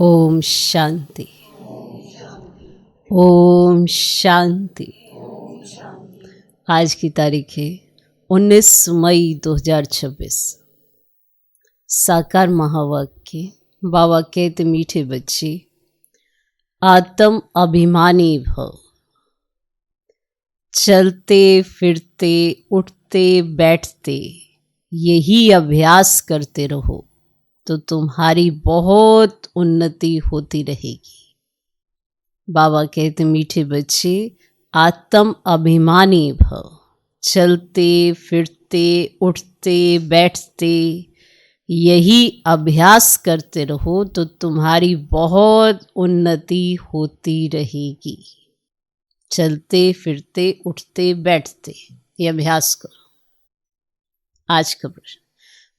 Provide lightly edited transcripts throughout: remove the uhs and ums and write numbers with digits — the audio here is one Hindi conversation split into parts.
ओम शांति। ओम शांति। आज की तारीख है 19 मई 2026। साकार महावाक्य। बाबा कहते मीठे बच्चे, आत्म अभिमानी भव। चलते फिरते उठते बैठते यही अभ्यास करते रहो तो तुम्हारी बहुत उन्नति होती रहेगी। बाबा कहते मीठे बच्चे, आत्म अभिमानी भव। चलते फिरते उठते बैठते यही अभ्यास करते रहो तो तुम्हारी बहुत उन्नति होती रहेगी। चलते फिरते उठते बैठते ये अभ्यास करो। आज का प्रश्न,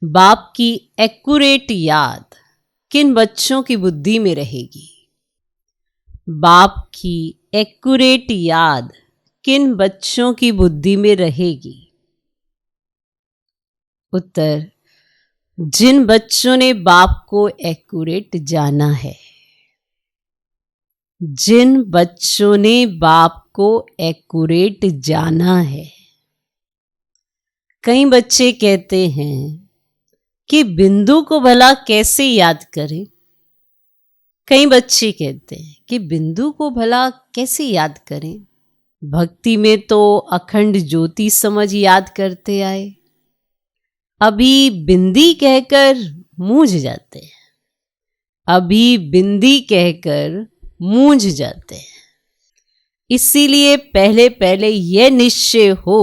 बाप की एक्यूरेट याद किन बच्चों की बुद्धि में रहेगी? बाप की एक्यूरेट याद किन बच्चों की बुद्धि में रहेगी? उत्तर, जिन बच्चों ने बाप को एक्यूरेट जाना है। जिन बच्चों ने बाप को एक्यूरेट जाना है। कई बच्चे कहते हैं कि बिंदु को भला कैसे याद करें। कई बच्चे कहते हैं कि बिंदु को भला कैसे याद करें। भक्ति में तो अखंड ज्योति समझ याद करते आए, अभी बिंदी कहकर मूंझ जाते हैं। अभी बिंदी कहकर मूंझ जाते हैं। इसीलिए पहले पहले यह निश्चय हो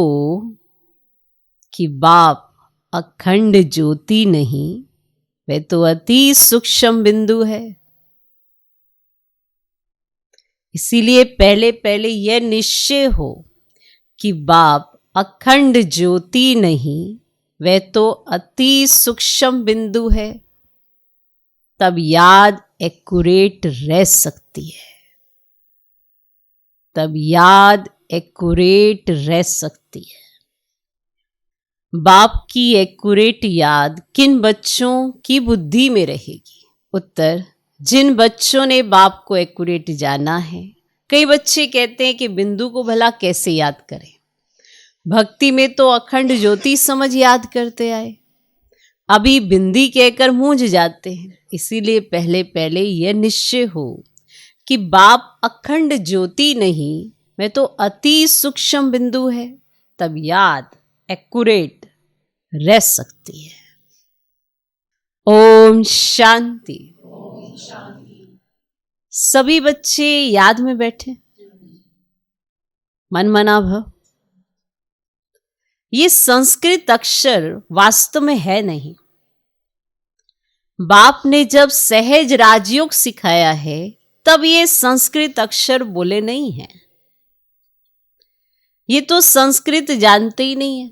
कि बाप अखंड ज्योति नहीं, वह तो अति सूक्ष्म बिंदु है। इसीलिए पहले पहले यह निश्चय हो कि बाप अखंड ज्योति नहीं, वह तो अति सूक्ष्म बिंदु है। तब याद एक्यूरेट रह सकती है। तब याद एक्यूरेट रह सकती है। बाप की एक्यूरेट याद किन बच्चों की बुद्धि में रहेगी? उत्तर, जिन बच्चों ने बाप को एक्यूरेट जाना है। कई बच्चे कहते हैं कि बिंदु को भला कैसे याद करें। भक्ति में तो अखंड ज्योति समझ याद करते आए, अभी बिंदी कहकर मूंझ जाते हैं। इसीलिए पहले पहले यह निश्चय हो कि बाप अखंड ज्योति नहीं, मैं तो अति सूक्ष्म बिंदु है। तब याद एक्यूरेट रह सकती है। ओम शांति। सभी बच्चे याद में बैठे, मन मना भव। ये संस्कृत अक्षर वास्तव में है नहीं। बाप ने जब सहज राजयोग सिखाया है तब ये संस्कृत अक्षर बोले नहीं हैं। ये तो संस्कृत जानते ही नहीं है।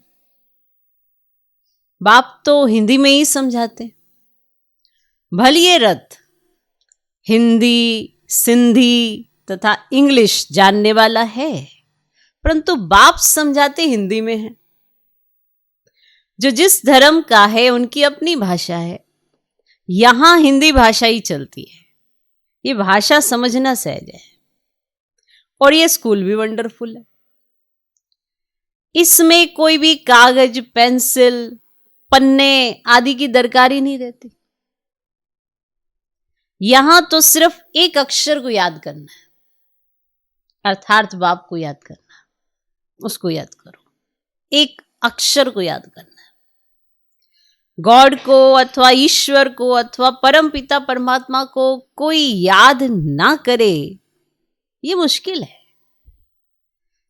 बाप तो हिंदी में ही समझाते। भले ये रथ हिंदी, सिंधी तथा इंग्लिश जानने वाला है, परंतु बाप समझाते हिंदी में है। जो जिस धर्म का है उनकी अपनी भाषा है। यहां हिंदी भाषा ही चलती है। ये भाषा समझना सहज है। और ये स्कूल भी वंडरफुल है। इसमें कोई भी कागज, पेंसिल, पन्ने आदि की दरकारी नहीं रहती। यहां तो सिर्फ एक अक्षर को याद करना है, अर्थात बाप को याद करना है। उसको याद करो। एक अक्षर को याद करना है। गॉड को अथवा ईश्वर को अथवा परम पिता परमात्मा को कोई याद ना करे, ये मुश्किल है।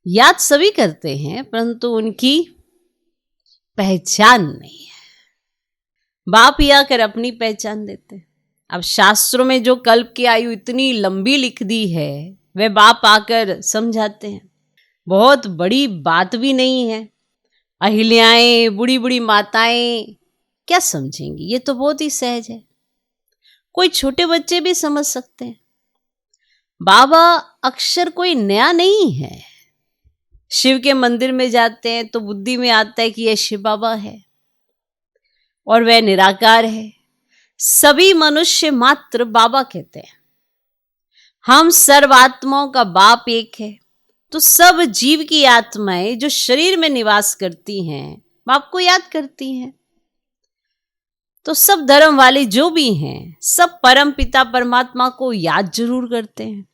याद सभी करते हैं, परंतु उनकी पहचान नहीं है। बाप ही आकर अपनी पहचान देते हैं। अब शास्त्रों में जो कल्प की आयु इतनी लंबी लिख दी है, वे बाप आकर समझाते हैं। बहुत बड़ी बात भी नहीं है। अहिल्याएं, बूढ़ी बूढ़ी माताएं क्या समझेंगी? ये तो बहुत ही सहज है। कोई छोटे बच्चे भी समझ सकते हैं। बाबा अक्षर कोई नया नहीं है। शिव के मंदिर में जाते हैं तो बुद्धि में आता है कि यह शिव बाबा है और वह निराकार है। सभी मनुष्य मात्र बाबा कहते हैं। हम सर्वात्माओं का बाप एक है। तो सब जीव की आत्माएं जो शरीर में निवास करती हैं बाप को याद करती हैं। तो सब धर्म वाले जो भी हैं सब परम पिता परमात्मा को याद जरूर करते हैं,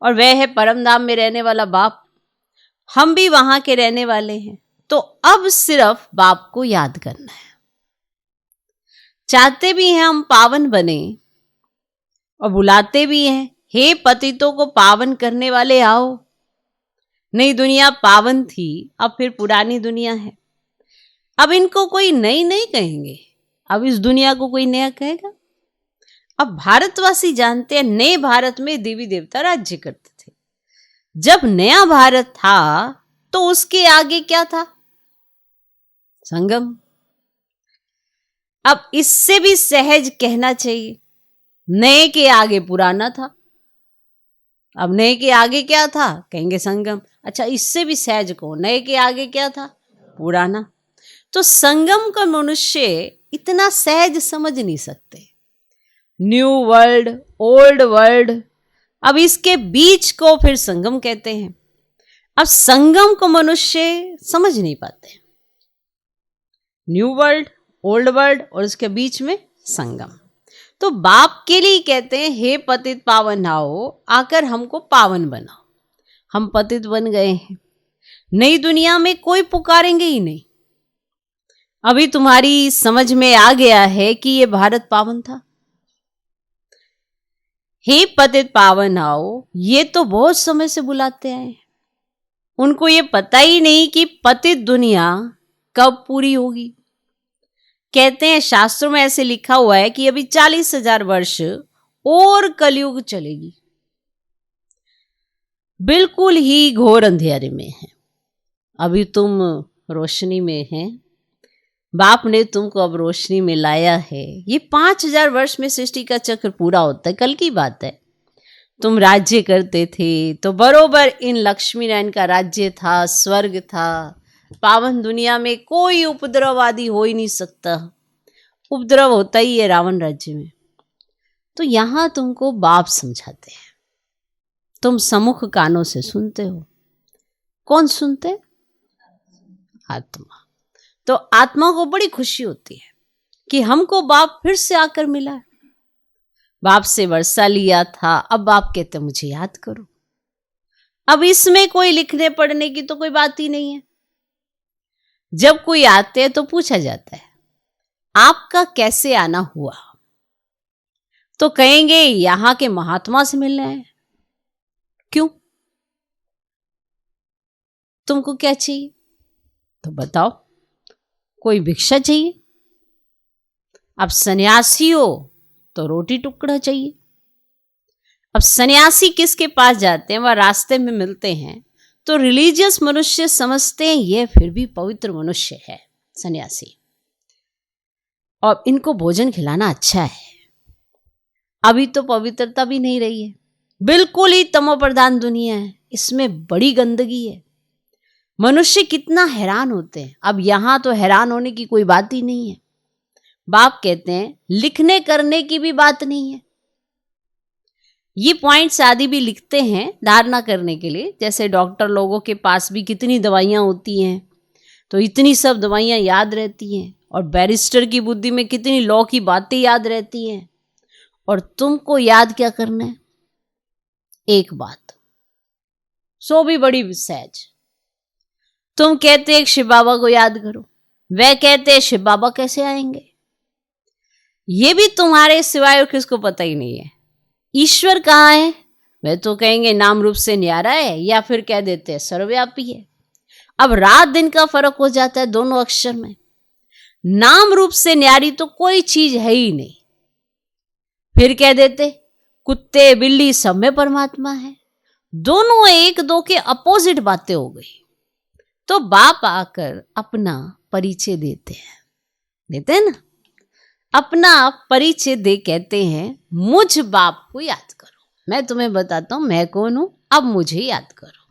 और वह है परम धाम में रहने वाला बाप। हम भी वहां के रहने वाले हैं। तो अब सिर्फ बाप को याद करना है। चाहते भी हैं हम पावन बने और बुलाते भी हैं, हे पतितों को पावन करने वाले आओ। नई दुनिया पावन थी, अब फिर पुरानी दुनिया है। अब इनको कोई नई नहीं कहेंगे, अब इस दुनिया को कोई नया कहेगा। अब भारतवासी जानते हैं नए भारत में देवी देवता राज्य करते थे। जब नया भारत था तो उसके आगे क्या था? संगम। अब इससे भी सहज कहना चाहिए, नए के आगे पुराना था। अब नए के आगे क्या था? कहेंगे संगम। अच्छा, इससे भी सहज को, नए के आगे क्या था? पुराना। तो संगम का मनुष्य इतना सहज समझ नहीं सकते। न्यू वर्ल्ड, ओल्ड वर्ल्ड, अब इसके बीच को फिर संगम कहते हैं। अब संगम को मनुष्य समझ नहीं पाते। न्यू वर्ल्ड, ओल्ड वर्ल्ड और उसके बीच में संगम। तो बाप के लिए कहते हैं, हे पतित पावन आओ, आकर हमको पावन बनाओ। हम पतित बन गए हैं, नई दुनिया में कोई पुकारेंगे ही नहीं। अभी तुम्हारी समझ में आ गया है कि ये भारत पावन था। हे पतित पावन आओ, ये तो बहुत समय से बुलाते आए। उनको ये पता ही नहीं कि पतित दुनिया कब पूरी होगी। कहते हैं शास्त्रों में ऐसे लिखा हुआ है कि अभी 40,000 वर्ष और कलयुग चलेगी। बिल्कुल ही घोर अंधेरे में है। अभी तुम रोशनी में हैं, बाप ने तुमको अब रोशनी में लाया है। ये 5,000 वर्ष में सृष्टि का चक्र पूरा होता है। कल की बात है, तुम राज्य करते थे तो बरोबर इन लक्ष्मी नारायण का राज्य था, स्वर्ग था। पावन दुनिया में कोई उपद्रववादी हो ही नहीं सकता। उपद्रव होता ही है रावण राज्य में। तो यहां तुमको बाप समझाते हैं, तुम सम्मुख कानों से सुनते हो। कौन सुनते? आत्मा। तो आत्मा को बड़ी खुशी होती है कि हमको बाप फिर से आकर मिला है। बाप से वर्षा लिया था, अब बाप कहते मुझे याद करो। अब इसमें कोई लिखने पढ़ने की तो कोई बात ही नहीं है। जब कोई आते हैं तो पूछा जाता है आपका कैसे आना हुआ, तो कहेंगे यहां के महात्मा से मिलने आए। क्यों? तुमको क्या चाहिए तो बताओ। कोई भिक्षा चाहिए? अब सन्यासी हो तो रोटी टुकड़ा चाहिए। अब सन्यासी किसके पास जाते हैं? वह रास्ते में मिलते हैं तो रिलीजियस मनुष्य समझते हैं यह फिर भी पवित्र मनुष्य है सन्यासी, और इनको भोजन खिलाना अच्छा है। अभी तो पवित्रता भी नहीं रही है, बिल्कुल ही तमो प्रधान दुनिया है, इसमें बड़ी गंदगी है। मनुष्य कितना हैरान होते हैं। अब यहां तो हैरान होने की कोई बात ही नहीं है। बाप कहते हैं लिखने करने की भी बात नहीं है। ये पॉइंट्स आदि भी लिखते हैं धारणा करने के लिए। जैसे डॉक्टर लोगों के पास भी कितनी दवाइयां होती हैं, तो इतनी सब दवाइयां याद रहती हैं। और बैरिस्टर की बुद्धि में कितनी लॉ की बातें याद रहती हैं। और तुमको याद क्या करना है? एक बात, सो भी बड़ी सहज। तुम कहते हैं शिव बाबा को याद करो, वह कहते हैं शिव बाबा कैसे आएंगे? ये भी तुम्हारे सिवाय और किसको पता ही नहीं है। ईश्वर कहाँ है? वह तो कहेंगे नाम रूप से न्यारा है, या फिर कह देते हैं सर्वव्यापी है। अब रात दिन का फर्क हो जाता है दोनों अक्षर में। नाम रूप से न्यारी तो कोई चीज है ही नहीं। फिर कह देते कुत्ते बिल्ली सब में परमात्मा है। दोनों एक दो के अपोजिट बातें हो गई। तो बाप आकर अपना परिचय देते हैं ना, अपना परिचय दे कहते हैं मुझ बाप को याद करो। मैं तुम्हें बताता हूं मैं कौन हूं, अब मुझे याद करो।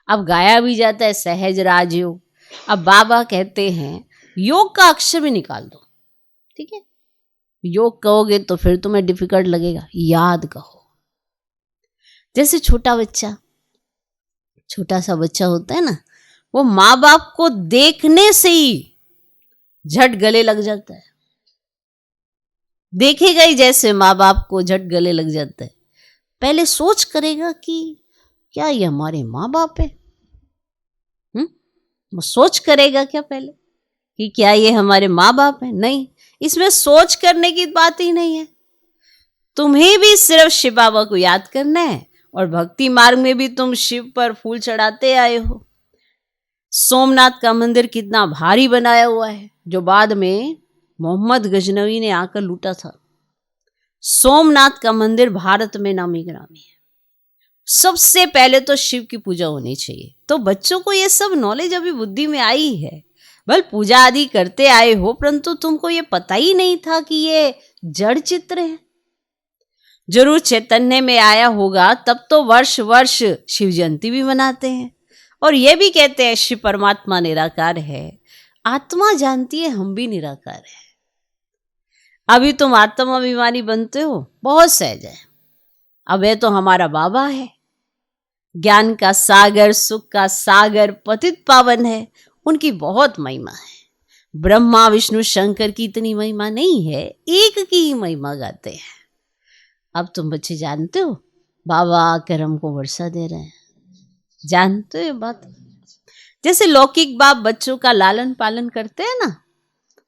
अब गाया भी जाता है सहज राजयोग। अब बाबा कहते हैं योग का अक्षर भी निकाल दो, ठीक है? योग कहोगे तो फिर तुम्हें डिफिकल्ट लगेगा, याद कहो। जैसे छोटा सा बच्चा होता है ना, वो माँ बाप को देखने से ही झट गले लग जाता है। देखेगा ही जैसे माँ बाप को झट गले लग जाता है, पहले सोच करेगा कि क्या ये हमारे माँ बाप है। वो सोच करेगा क्या पहले कि क्या ये हमारे माँ बाप है? नहीं, इसमें सोच करने की बात ही नहीं है। तुम्हें भी सिर्फ शिव बाबा को याद करना है, और भक्ति मार्ग में भी तुम शिव पर फूल चढ़ाते आए हो। सोमनाथ का मंदिर कितना भारी बनाया हुआ है, जो बाद में मोहम्मद गजनवी ने आकर लूटा था। सोमनाथ का मंदिर भारत में नामी गिरामी है। सबसे पहले तो शिव की पूजा होनी चाहिए। तो बच्चों को ये सब नॉलेज अभी बुद्धि में आई है, बल पूजा आदि करते आए हो, परंतु तुमको ये पता ही नहीं था कि ये जड़ चित्र है। जरूर चैतन्य में आया होगा, तब तो वर्ष वर्ष शिव जयंती भी मनाते हैं, और ये भी कहते हैं शिव परमात्मा निराकार है। आत्मा जानती है हम भी निराकार है। अभी तुम आत्माभिमानी बनते हो, बहुत सहज है। अब ये तो हमारा बाबा है, ज्ञान का सागर, सुख का सागर, पतित पावन है, उनकी बहुत महिमा है। ब्रह्मा विष्णु शंकर की इतनी महिमा नहीं है, एक की ही महिमा गाते हैं। अब तुम बच्चे जानते हो बाबा आकर हमको वर्षा दे रहे हैं, जानते हो बात। जैसे लौकिक बाप बच्चों का लालन पालन करते हैं ना,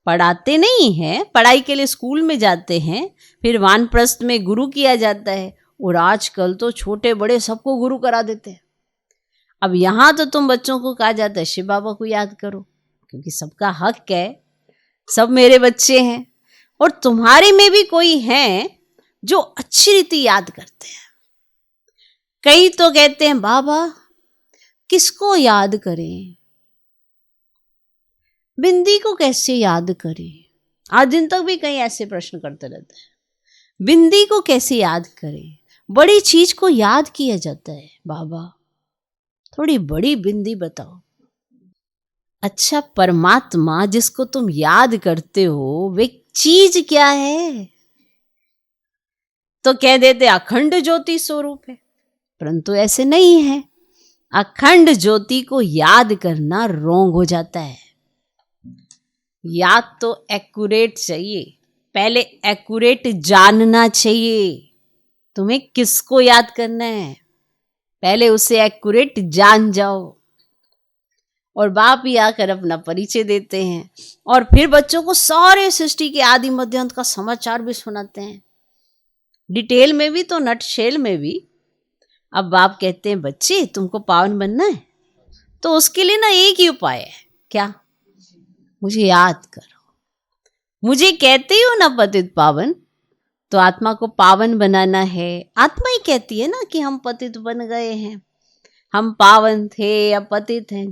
पढ़ाते नहीं हैं, पढ़ाई के लिए स्कूल में जाते हैं, फिर वानप्रस्थ में गुरु किया जाता है, और आजकल तो छोटे बड़े सबको गुरु करा देते हैं। अब यहाँ तो तुम बच्चों को कहा जाता है शिव बाबा को याद करो, क्योंकि सबका हक है, सब मेरे बच्चे हैं, और तुम्हारे में भी कोई हैं जो अच्छी रीति याद करते हैं। कई तो कहते हैं बाबा किसको याद करें, बिंदी को कैसे याद करें। आज दिन तक भी कई ऐसे प्रश्न करते रहते हैं, बिंदी को कैसे याद करें। बड़ी चीज को याद किया जाता है, बाबा थोड़ी बड़ी बिंदी बताओ। अच्छा, परमात्मा जिसको तुम याद करते हो वे चीज क्या है? तो कह देते अखंड ज्योति स्वरूप है, परंतु ऐसे नहीं है। अखंड ज्योति को याद करना रोंग हो जाता है। याद तो एक्यूरेट चाहिए, पहले एक्यूरेट जानना चाहिए। तुम्हें किसको याद करना है, पहले उसे एक्यूरेट जान जाओ। और बाप ही आकर अपना परिचय देते हैं, और फिर बच्चों को सारे सृष्टि के आदि मध्य अंत का समाचार भी सुनाते हैं, डिटेल में भी तो नटशेल में भी। अब बाप कहते हैं बच्चे तुमको पावन बनना है, तो उसके लिए ना एक ही उपाय है, क्या? मुझे याद करो। मुझे कहते हो ना पतित पावन, तो आत्मा को पावन बनाना है। आत्मा ही कहती है ना कि हम पतित बन गए हैं, हम पावन थे या पतित हैं।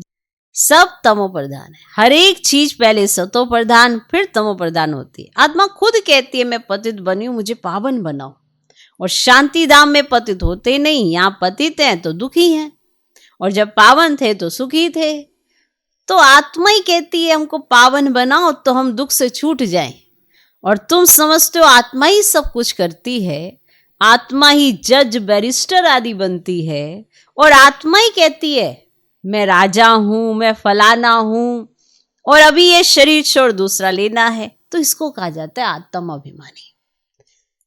सब तमो प्रधान है, हर एक चीज पहले सतो प्रधान फिर तमो प्रधान होती है। आत्मा खुद कहती है मैं पतित बनी हूं, मुझे पावन बनाओ। और शांति धाम में पतित होते नहीं, यहाँ पतित हैं तो दुखी हैं, और जब पावन थे तो सुखी थे। तो आत्मा ही कहती है हमको पावन बनाओ तो हम दुख से छूट जाएं। और तुम समझते हो आत्मा ही सब कुछ करती है, आत्मा ही जज बैरिस्टर आदि बनती है, और आत्मा ही कहती है मैं राजा हूं, मैं फलाना हूं, और अभी ये शरीर छोड़ दूसरा लेना है। तो इसको कहा जाता है आत्म अभिमानी।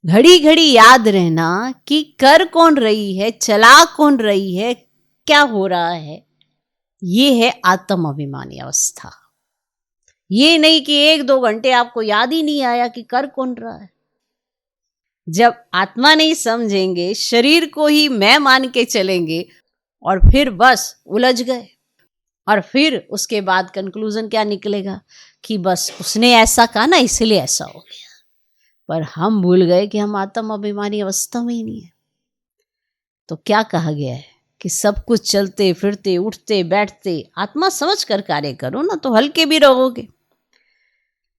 घड़ी घड़ी याद रहना कि कर कौन रही है, चला कौन रही है, क्या हो रहा है, ये है आत्म अभिमानी अवस्था। ये नहीं कि 1-2 घंटे आपको याद ही नहीं आया कि कर कौन रहा है। जब आत्मा नहीं समझेंगे, शरीर को ही मैं मान के चलेंगे, और फिर बस उलझ गए। और फिर उसके बाद कंक्लूजन क्या निकलेगा कि बस उसने ऐसा कहा ना इसलिए ऐसा हो गया। पर हम भूल गए कि हम आत्म अभिमानी अवस्था में ही नहीं है। तो क्या कहा गया है कि सब कुछ चलते फिरते उठते बैठते आत्मा समझ कर कार्य करो ना, तो हल्के भी रहोगे।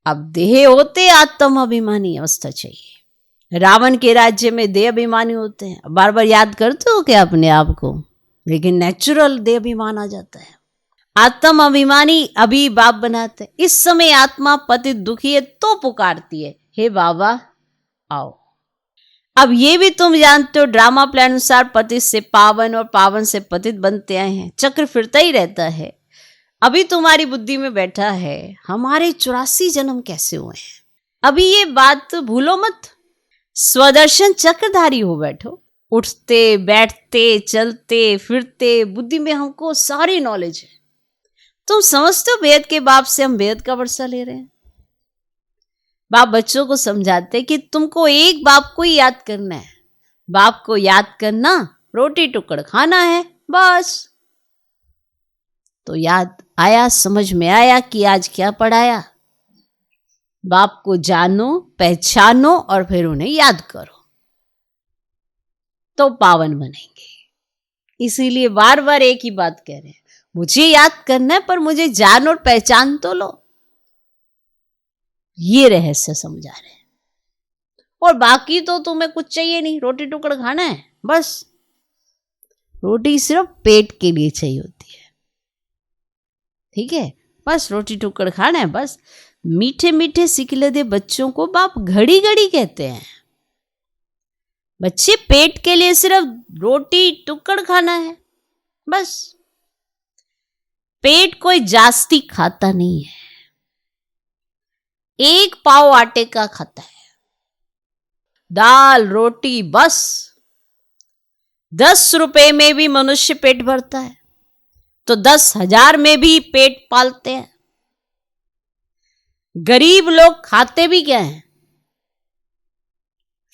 अब देह होते आत्म अभिमानी अवस्था चाहिए। रावण के राज्य में देह अभिमानी होते हैं, बार बार याद करते हो क्या अपने आप को, लेकिन नेचुरल देह अभिमान आ जाता है। आत्म अभिमानी अभी बाप बनाते हैं। इस समय आत्मा पतित दुखी है तो पुकारती है हे बाबा आओ। अब ये भी तुम जानते हो, ड्रामा प्ले अनुसार पतित से पावन और पावन से पतित बनते आए हैं, चक्र फिरता ही रहता है। अभी तुम्हारी बुद्धि में बैठा है हमारे 84 जन्म कैसे हुए हैं। अभी ये बात भूलो मत, स्वदर्शन चक्रधारी हो बैठो। उठते बैठते चलते फिरते बुद्धि में हमको सारी नॉलेज है। तुम समझते हो वेद के बाप से हम वेद का वर्षा ले रहे हैं। बाप बच्चों को समझाते कि तुमको एक बाप को ही याद करना है। बाप को याद करना, रोटी टुकड़ खाना है, बस। तो याद आया, समझ में आया कि आज क्या पढ़ाया। बाप को जानो, पहचानो और फिर उन्हें याद करो, तो पावन बनेंगे। इसीलिए बार बार एक ही बात कह रहे हैं, मुझे याद करना है पर मुझे जान और पहचान तो लो। ये रहस्य समझा रहे हैं। और बाकी तो तुम्हें कुछ चाहिए नहीं, रोटी टुकड़ खाना है बस। रोटी सिर्फ पेट के लिए चाहिए होती है, ठीक है, बस रोटी टुकड़ खाना है बस। मीठे मीठे सिकलदे बच्चों को बाप घड़ी घड़ी कहते हैं। बच्चे पेट के लिए सिर्फ रोटी टुकड़ खाना है बस। पेट कोई जास्ती खाता नहीं है, एक पाव आटे का खाता है, दाल रोटी बस। 10 रुपए में भी मनुष्य पेट भरता है, तो 10,000 में भी पेट पालते हैं। गरीब लोग खाते भी क्या हैं,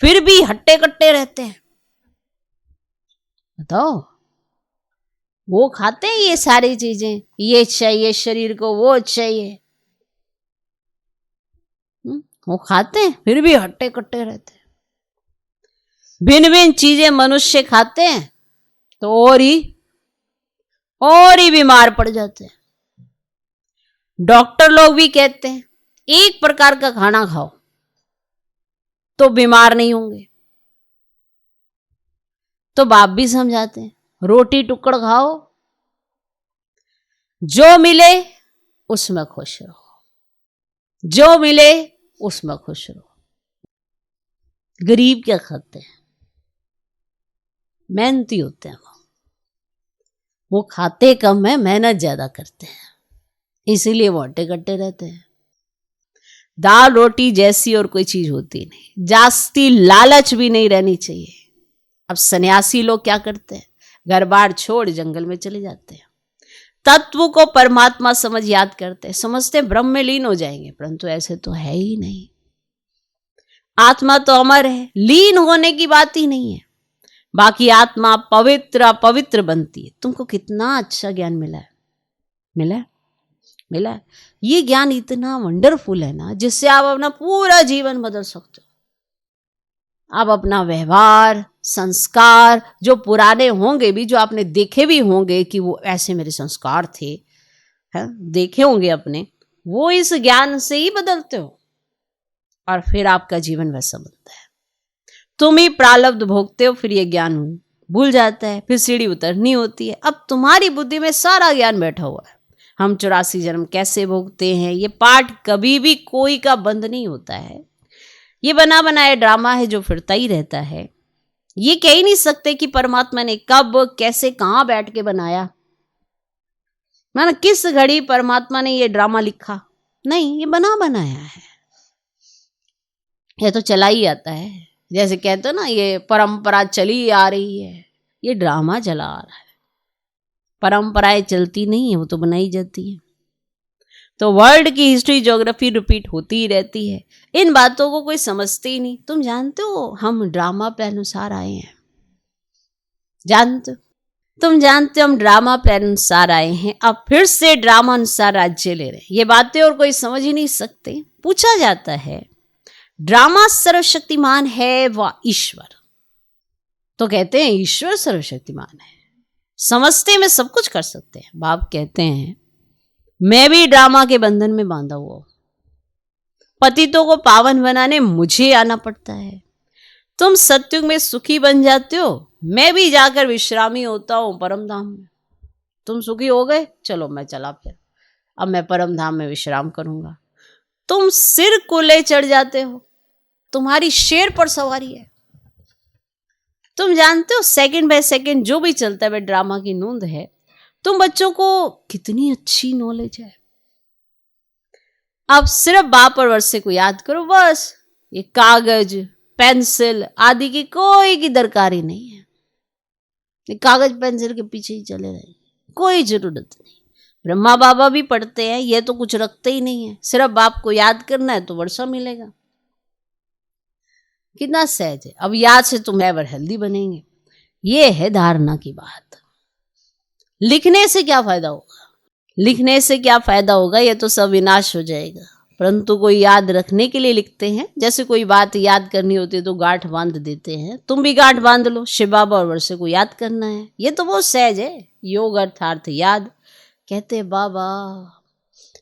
फिर भी हट्टे कट्टे रहते हैं। बताओ, वो खाते हैं ये सारी चीजें, ये चाहिए शरीर को, वो चाहिए, वो खाते हैं फिर भी हट्टे कट्टे रहते हैं। भिन्न भिन्न चीजें मनुष्य खाते हैं तो और ही बीमार पड़ जाते हैं। डॉक्टर लोग भी कहते हैं एक प्रकार का खाना खाओ तो बीमार नहीं होंगे। तो बाप भी समझाते हैं रोटी टुकड़ खाओ, जो मिले उसमें खुश रहो, जो मिले उसमें खुश रहो। गरीब क्या खाते हैं, मेहनती होते हैं। वो खाते कम है, मेहनत ज्यादा करते हैं, इसीलिए वो हट्टे कट्टे रहते हैं। दाल रोटी जैसी और कोई चीज होती नहीं, जास्ती लालच भी नहीं रहनी चाहिए। अब सन्यासी लोग क्या करते हैं, घर बार छोड़ जंगल में चले जाते हैं, तत्व को परमात्मा समझ याद करते हैं, समझते हैं ब्रह्म में लीन हो जाएंगे, परंतु ऐसे तो है ही नहीं। आत्मा तो अमर है, लीन होने की बात ही नहीं है। बाकी आत्मा पवित्र अपवित्र बनती है। तुमको कितना अच्छा ज्ञान मिला है, मिला है। ये ज्ञान इतना वंडरफुल है ना, जिससे आप अपना पूरा जीवन बदल सकते हो। आप अपना व्यवहार, संस्कार, जो पुराने होंगे भी, जो आपने देखे भी होंगे कि वो ऐसे मेरे संस्कार थे, है देखे होंगे अपने, वो इस ज्ञान से ही बदलते हो और फिर आपका जीवन वैसा बनता है। तुम ही प्रारब्ध भोगते हो, फिर ये ज्ञान भूल जाता है, फिर सीढ़ी उतरनी होती है। अब तुम्हारी बुद्धि में सारा ज्ञान बैठा हुआ है। हम 84 जन्म कैसे भोगते हैं, ये पाठ कभी भी कोई का बंद नहीं होता है। ये बना बनाया ड्रामा है जो फिरता ही रहता है। ये कह ही नहीं सकते कि परमात्मा ने कब कैसे कहां बैठ के बनाया, माना किस घड़ी परमात्मा ने ये ड्रामा लिखा। नहीं, ये बना बनाया है, ये तो चला ही आता है। जैसे कहते हो ना, ये परंपरा चली आ रही है, ये ड्रामा चला आ रहा है। परंपराएं चलती नहीं है, वो तो बनाई जाती है। तो वर्ल्ड की हिस्ट्री ज्योग्राफी रिपीट होती ही रहती है। इन बातों को कोई समझते ही नहीं। तुम जानते हो हम ड्रामा पे अनुसार आए हैं, जानते हो, तुम जानते हो हम ड्रामा पे अनुसार आए हैं, अब फिर से ड्रामा अनुसार राज्य ले रहे हैं। ये बातें और कोई समझ ही नहीं सकते। पूछा जाता है ड्रामा सर्वशक्तिमान है व ईश्वर, तो कहते हैं ईश्वर सर्वशक्तिमान है, समझते में सब कुछ कर सकते हैं। बाप कहते हैं मैं भी ड्रामा के बंधन में बांधा हुआ हूं, पतितों को पावन बनाने मुझे आना पड़ता है। तुम सत्युग में सुखी बन जाते हो, मैं भी जाकर विश्रामी होता हूं परम धाम में। तुम सुखी हो गए, चलो मैं चला, फिर अब मैं परम धाम में विश्राम करूंगा। तुम सिर कुले चढ़ जाते हो, तुम्हारी शेर पर सवारी है। तुम जानते हो सेकंड बाय सेकंड जो भी चलता है वह ड्रामा की नोंद है। तुम बच्चों को कितनी अच्छी नॉलेज है। आप सिर्फ बाप और वर्षे को याद करो, बस। ये कागज पेंसिल आदि की कोई की दरकारी नहीं है। ये कागज पेंसिल के पीछे ही चले रहे, कोई जरूरत नहीं। ब्रह्मा बाबा भी पढ़ते हैं, ये तो कुछ रखते ही नहीं है। सिर्फ बाप को याद करना है तो वर्षा मिलेगा। कितना सहज है। अब याद से तुम एवर हेल्दी बनेंगे। ये है धारणा की बात। लिखने से क्या फायदा होगा? लिखने से क्या फायदा होगा? ये तो सब विनाश हो जाएगा। परंतु कोई याद रखने के लिए लिखते हैं। जैसे कोई बात याद करनी होती है तो गांठ बांध देते हैं। तुम भी गांठ बांध लो, शिव बाबा और वर्षे को याद करना है। ये तो बहुत सहज है। योग अर्थात याद। कहते बाबा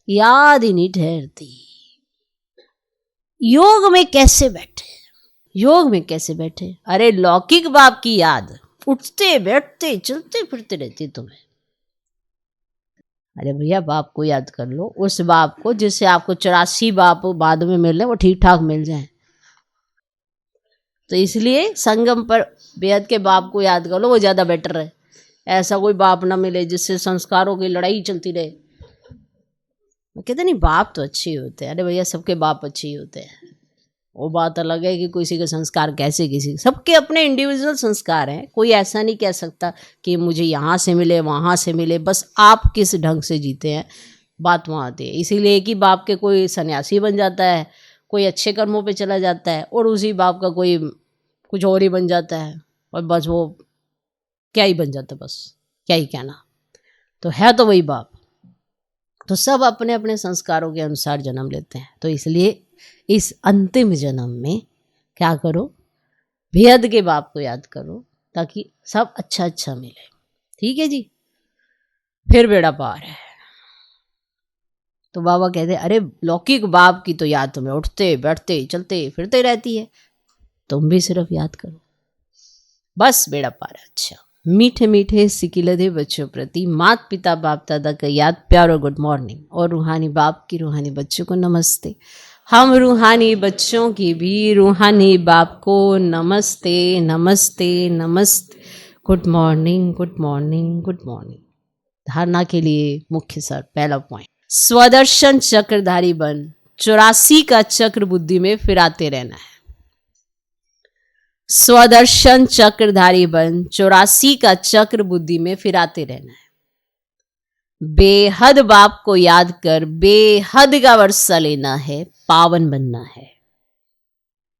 याद ही नहीं ठहरती। योग में कैसे बैठे? योग में कैसे बैठे? अरे लौकिक बाप की याद उठते बैठते चलते फिरते रहती तुम्हें। अरे भैया बाप को याद कर लो, उस बाप को जिससे आपको 84 बाप बाद में मिले, वो ठीक ठाक मिल जाए। तो इसलिए संगम पर बेहद के बाप को याद कर लो, वो ज्यादा बेटर है। ऐसा कोई बाप ना मिले जिससे संस्कारों की लड़ाई चलती रहे। कहते नहीं बाप तो अच्छे होते हैं। अरे भैया सबके बाप अच्छे ही होते हैं। वो बात अलग है कि किसी के संस्कार कैसे, किसी सबके अपने इंडिविजुअल संस्कार हैं। कोई ऐसा नहीं कह सकता कि मुझे यहाँ से मिले वहाँ से मिले। बस आप किस ढंग से जीते हैं बात वहाँ आती है। इसीलिए एक ही बाप के कोई सन्यासी बन जाता है, कोई अच्छे कर्मों पे चला जाता है, और उसी बाप का कोई कुछ और ही बन जाता है। और बस वो क्या ही बन जाता है, बस क्या ही कहना। तो है तो वही बाप। तो सब अपने अपने संस्कारों के अनुसार जन्म लेते हैं। तो इसलिए इस अंतिम जन्म में क्या करो? बेहद के बाप को याद करो ताकि सब अच्छा अच्छा मिले। ठीक है जी, फिर बेड़ा पार है। तो बाबा कहते अरे लौकिक बाप की तो याद तुम्हें उठते बैठते चलते फिरते रहती है, तुम भी सिर्फ याद करो, बस बेड़ा पार है। अच्छा, मीठे मीठे सिकिलधे बच्चों प्रति माता पिता बाप दादा का याद प्यार और गुड मॉर्निंग, और रूहानी बाप की रूहानी बच्चों को नमस्ते। हम रूहानी बच्चों की भी रूहानी बाप को नमस्ते नमस्ते नमस्ते। Good morning good morning good morning. धारणा के लिए मुख्य सर पहला पॉइंट, स्वदर्शन चक्रधारी बन 84 का चक्र बुद्धि में फिराते रहना है। स्वदर्शन चक्रधारी बन 84 का चक्र बुद्धि में फिराते रहना है। बेहद बाप को याद कर बेहद का वर्षा लेना है, पावन बनना है।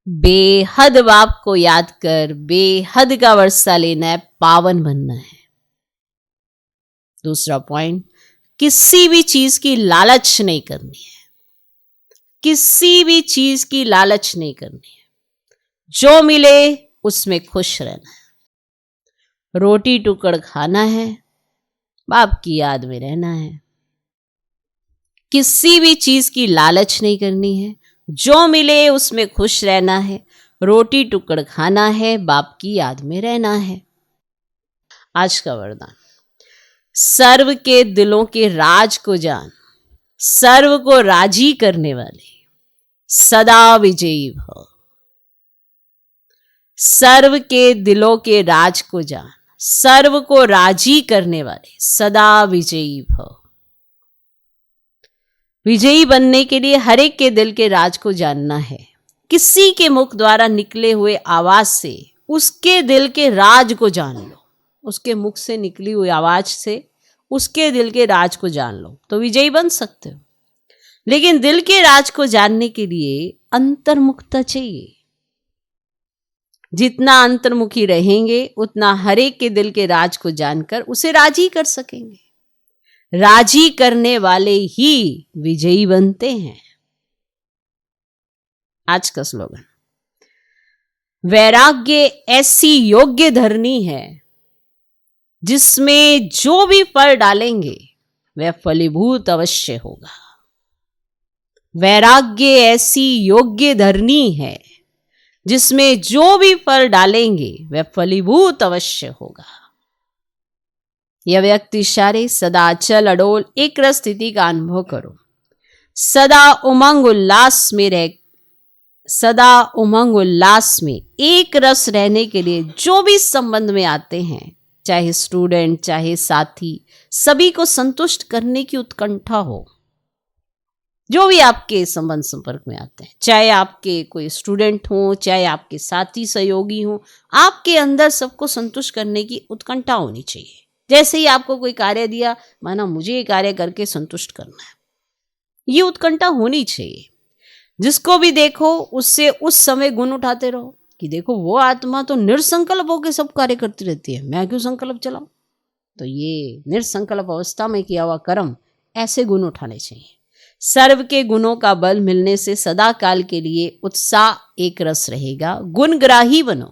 बेहद बाप को याद कर बेहद का वर्षा लेना है, पावन बनना है। दूसरा पॉइंट, किसी भी चीज की लालच नहीं करनी है। किसी भी चीज की लालच नहीं करनी है। जो मिले उसमें खुश रहना है। रोटी टुकड़ खाना है, बाप की याद में रहना है। किसी भी चीज की लालच नहीं करनी है। जो मिले उसमें खुश रहना है। रोटी टुकड़ खाना है, बाप की याद में रहना है। आज का वरदान, सर्व के दिलों के राज को जान, सर्व को राजी करने वाले सदा विजयी भव। सर्व के दिलों के राज को जान, सर्व को राजी करने वाले सदा विजयी भव। विजयी बनने के लिए हर एक के दिल के राज को जानना है। किसी के मुख द्वारा निकले हुए आवाज से उसके दिल के राज को जान लो। उसके मुख से निकली हुई आवाज से उसके दिल के राज को जान लो तो विजयी बन सकते हो। लेकिन दिल के राज को जानने के लिए अंतर्मुखता चाहिए। जितना अंतर्मुखी रहेंगे उतना हर एक के दिल के राज को जानकर उसे राजी कर सकेंगे। राजी करने वाले ही विजयी बनते हैं। आज का स्लोगन, वैराग्य ऐसी योग्य धरनी है जिसमें जो भी फल डालेंगे वह फलीभूत अवश्य होगा। वैराग्य ऐसी योग्य धरनी है जिसमें जो भी फल डालेंगे वह फलीभूत अवश्य होगा। यह व्यक्ति इशारे सदा अचल अडोल एक रस स्थिति का अनुभव करो। सदा उमंग उल्लास में रह सदा उमंग उल्लास में एक रस रहने के लिए जो भी संबंध में आते हैं, चाहे स्टूडेंट चाहे साथी, सभी को संतुष्ट करने की उत्कंठा हो। जो भी आपके संबंध संपर्क में आते हैं, चाहे आपके कोई स्टूडेंट हो, चाहे आपके साथी सहयोगी हो, आपके अंदर सबको संतुष्ट करने की उत्कंठा होनी चाहिए। जैसे ही आपको कोई कार्य दिया, माना मुझे ये कार्य करके संतुष्ट करना है, ये उत्कंठा होनी चाहिए। जिसको भी देखो उससे उस समय गुण उठाते रहो कि देखो वो आत्मा तो निरसंकल्प होकर सब कार्य करती रहती है, मैं क्यों संकल्प चलाऊं। तो ये निरसंकल्प अवस्था में किया हुआ कर्म, ऐसे गुण उठाने चाहिए। सर्व के गुणों का बल मिलने से सदा काल के लिए उत्साह एक रस रहेगा। गुणग्राही बनो,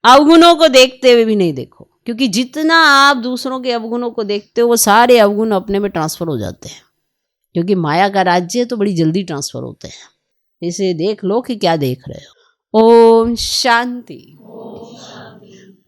अवगुणों को देखते हुए भी नहीं देखो, क्योंकि जितना आप दूसरों के अवगुणों को देखते हो वो सारे अवगुण अपने में ट्रांसफर हो जाते हैं, क्योंकि माया का राज्य है तो बड़ी जल्दी ट्रांसफर होते हैं। इसे देख लो कि क्या देख रहे हो। ओम शांति।